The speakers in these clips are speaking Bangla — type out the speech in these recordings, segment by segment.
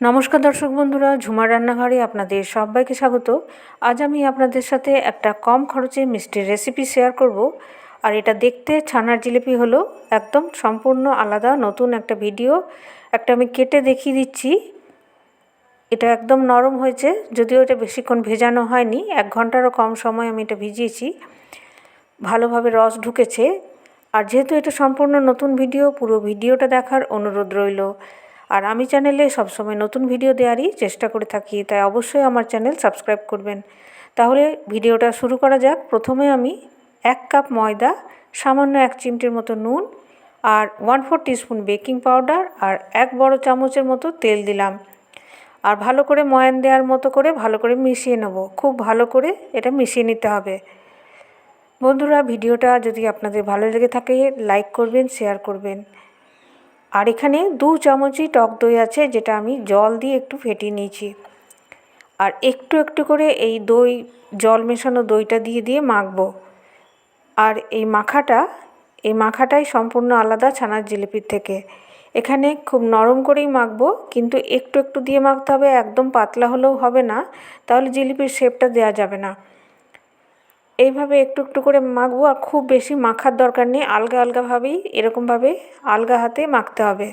নমস্কার দর্শক বন্ধুরা, ঝুমার রান্নাঘরে আপনাদের সবাইকে স্বাগত। আজ আমি আপনাদের সাথে একটা কম খরচে মিষ্টির রেসিপি শেয়ার করব। আর এটা দেখতে ছানার জিলিপি হলো একদম সম্পূর্ণ আলাদা নতুন একটা ভিডিও। একটা আমি কেটে দেখিয়ে দিচ্ছি। এটা একদম নরম হয়েছে, যদিও এটা বেশিক্ষণ ভেজানো হয়নি, 1 ঘন্টারও কম সময় আমি এটা ভিজিয়েছি। ভালোভাবে রস ঢুকেছে। আর যেহেতু এটা সম্পূর্ণ নতুন ভিডিও, পুরো ভিডিওটা দেখার অনুরোধ রইল। আর আমি চ্যানেলে সবসময় নতুন ভিডিও দেওয়ারই চেষ্টা করে থাকি, তাই অবশ্যই আমার চ্যানেল সাবস্ক্রাইব করবেন। তাহলে ভিডিওটা শুরু করা যাক। প্রথমে আমি 1 কাপ ময়দা, সামান্য 1 চিমটির মতো নুন আর 1/4 টিস্পুন বেকিং পাউডার আর 1 বড় চামচের মতো তেল দিলাম। আর ভালো করে ময়ান দেওয়ার মতো করে ভালো করে মিশিয়ে নেব। খুব ভালো করে এটা মিশিয়ে নিতে হবে। বন্ধুরা, ভিডিওটা যদি আপনাদের ভালো লেগে থাকে লাইক করবেন, শেয়ার করবেন। আর এখানে 2 চামচই টক দই আছে, যেটা আমি জল দিয়ে একটু ফেটিয়ে নিয়েছি। আর একটু একটু করে এই দই, জল মেশানো দইটা দিয়ে দিয়ে মাখবো। আর এই মাখাটাই সম্পূর্ণ আলাদা ছানার জিলিপির থেকে। এখানে খুব নরম করেই মাখবো, কিন্তু একটু একটু দিয়ে মাখতে হবে, একদম পাতলা হলেও হবে না, তাহলে জিলিপির শেপটা দেওয়া যাবে না। এইভাবে একটু একটু করে মাখবো। আর খুব বেশি মাখার দরকার নেই, আলগা আলগাভাবেই এরকমভাবে আলগা হাতে মাখতে হবে।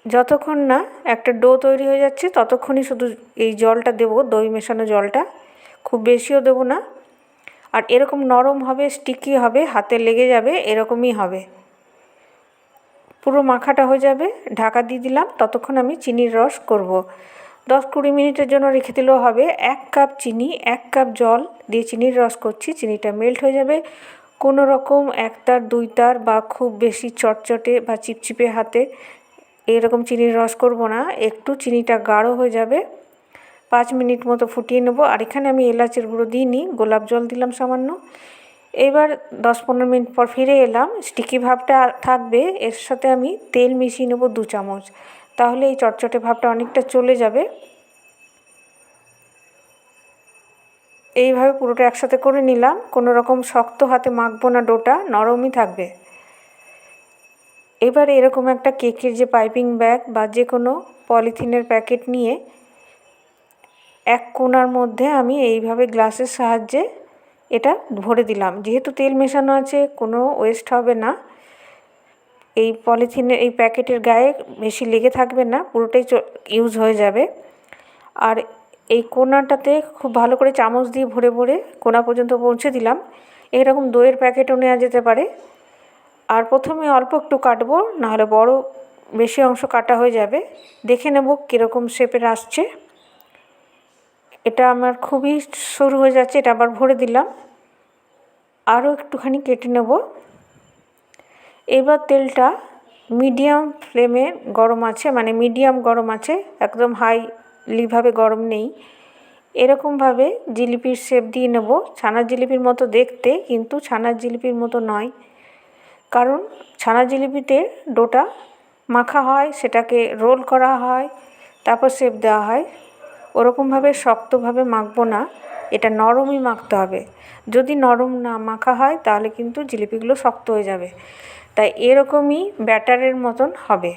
যতক্ষণ না একটা ডো তৈরি হয়ে যাচ্ছে ততক্ষণই শুধু এই জলটা দেবো, দই মেশানো জলটা, খুব বেশিও দেবো না। আর এরকম নরম হবে, স্টিকি হবে, হাতে লেগে যাবে, এরকমই হবে। পুরো মাখাটা হয়ে যাবে, ঢাকা দিয়ে দিলাম। ততক্ষণ আমি চিনির রস করব। 10-20 মিনিটের জন্য রেখে দিলেও হবে। 1 কাপ চিনি, 1 কাপ জল দিয়ে চিনির রস করছি। চিনিটা মেল্ট হয়ে যাবে। কোনো রকম 1 তার 2 তার বা খুব বেশি চটচটে বা চিপচিপে হাতে এরকম চিনির রস করব না। একটু চিনিটা গাঢ় হয়ে যাবে, 5 মিনিট মতো ফুটিয়ে নেব। আর এখানে আমি এলাচের গুঁড়ো দিইনি, গোলাপ জল দিলাম সামান্য। এবার 10-15 মিনিট পর ফিরে এলাম। স্টিকি ভাবটা থাকবে, এর সাথে আমি তেল মিশিয়ে নেব 2 চামচ, তাহলে এই চটচটে ভাবটা অনেকটা চলে যাবে। এইভাবে পুরোটা একসাথে করে নিলাম। কোনো রকম শক্ত হাতে মাখবো না, ডোটা নরমই থাকবে। এবার এরকম একটা কেকের যে পাইপিং ব্যাগ বা যে কোনো পলিথিনের প্যাকেট নিয়ে এক কোণার মধ্যে আমি এইভাবে গ্লাসের সাহায্যে এটা ভরে দিলাম। যেহেতু তেল মেশানো আছে, কোনো ওয়েস্ট হবে না। এই পলিথিনের এই প্যাকেটের গায়ে বেশি লেগে থাকবে না, পুরোটাই ইউজ হয়ে যাবে। আর এই কোণাটাতে খুব ভালো করে চামচ দিয়ে ভরে ভরে কোণা পর্যন্ত পৌঁছে দিলাম। এরকম দইয়ের প্যাকেটও নেওয়া যেতে পারে। আর প্রথমে অল্প একটু কাটবো, নাহলে বড় বেশি অংশ কাটা হয়ে যাবে। দেখে নেব কীরকম শেপের আসছে। এটা আমার খুবই সরু হয়ে যাচ্ছে, এটা আবার ভরে দিলাম। আরও একটুখানি কেটে নেব। এবার তেলটা মিডিয়াম ফ্লেমে গরম আছে, মানে মিডিয়াম গরম আছে, একদম হাইলিভাবে গরম নেই। এরকমভাবে জিলিপির শেপ দিয়ে নেব। ছানার জিলিপির মতো দেখতে, কিন্তু ছানার জিলিপির মতো নয়। কারণ ছানার জিলিপিতে ডোটা মাখা হয়, সেটাকে রোল করা হয়, তারপর শেপ দেওয়া হয়। ওরকমভাবে শক্তভাবে মাখবো না, এটা নরমই মাখতে হবে। যদি নরম না মাখা হয় তাহলে কিন্তু জিলিপিগুলো শক্ত হয়ে যাবে। তাই এরকমই ব্যাটারের মতন হবে।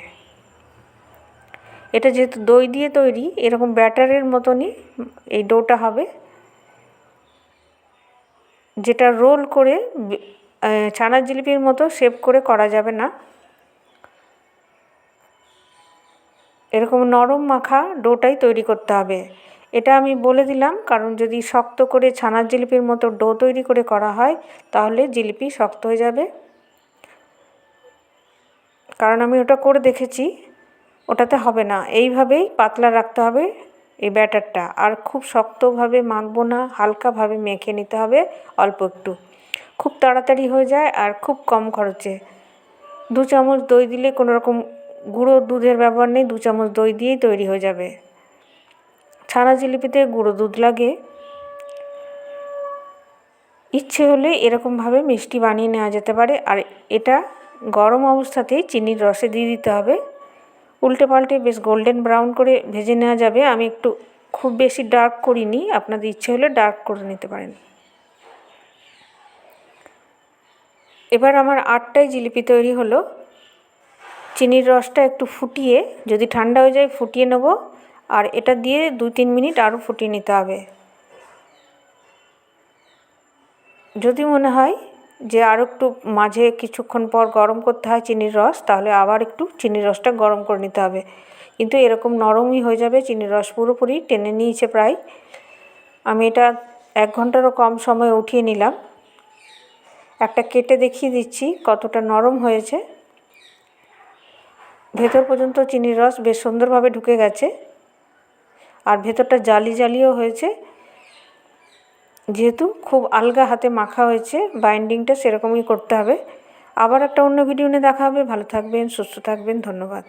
এটা যেহেতু দই দিয়ে তৈরি, এরকম ব্যাটারের মতনই এই ডোটা হবে, যেটা রোল করে ছানার জিলিপির মতো শেপ করে করা যাবে না। এরকম নরম মাখা ডোটাই তৈরি করতে হবে। এটা আমি বলে দিলাম, কারণ যদি শক্ত করে ছানার জিলিপির মতো ডো তৈরি করে করা হয় তাহলে জিলিপি শক্ত হয়ে যাবে। কারণ আমি ওটা করে দেখেছি, ওটাতে হবে না। এইভাবেই পাতলা রাখতে হবে এই ব্যাটারটা। আর খুব শক্তভাবে মাখবো না, হালকাভাবে মেখে নিতে হবে অল্প একটু। খুব তাড়াতাড়ি হয়ে যায় আর খুব কম খরচে। 2 চামচ দই দিলে, কোনো রকম গুঁড়ো দুধের ব্যবহার নেই, 2 চামচ দই দিয়েই তৈরি হয়ে যাবে। ছানা জিলিপিতে গুঁড়ো দুধ লাগে। ইচ্ছে হলে এরকমভাবে মিষ্টি বানিয়ে নেওয়া যেতে পারে। আর এটা গরম অবস্থাতেই চিনির রসে দিয়ে দিতে হবে। উল্টে পাল্টে বেশ গোল্ডেন ব্রাউন করে ভেজে নেওয়া যাবে। আমি একটু খুব বেশি ডার্ক করিনি, আপনাদের ইচ্ছে হলে ডার্ক করে নিতে পারেন। এবার আমার 8টাই জিলিপি তৈরি হলো। চিনির রসটা একটু ফুটিয়ে, যদি ঠান্ডা হয়ে যায় ফুটিয়ে নেব, আর এটা দিয়ে 2-3 মিনিট আরও ফুটিয়ে নিতে হবে। যদি মনে হয় যে আরও একটু মাঝে কিছুক্ষণ পর গরম করতে হয় চিনির রস, তাহলে আবার একটু চিনির রসটা গরম করে নিতে হবে। কিন্তু এরকম নরমই হয়ে যাবে, চিনির রস পুরোপুরি টেনে নিয়েছে প্রায়। আমি এটা 1 ঘন্টারও কম সময়ে উঠিয়ে নিলাম। একটা কেটে দেখিয়ে দিচ্ছি কতটা নরম হয়েছে। ভেতর পর্যন্ত চিনির রস বেশ সুন্দরভাবে ঢুকে গেছে, আর ভেতরটা জালি জালিও হয়েছে। যেহেতু খুব আলগা হাতে মাখা হয়েছে, বাইন্ডিংটা সেরকমই করতে হবে। আবার একটা অন্য ভিডিও নিয়ে দেখা হবে। ভালো থাকবেন, সুস্থ থাকবেন, ধন্যবাদ।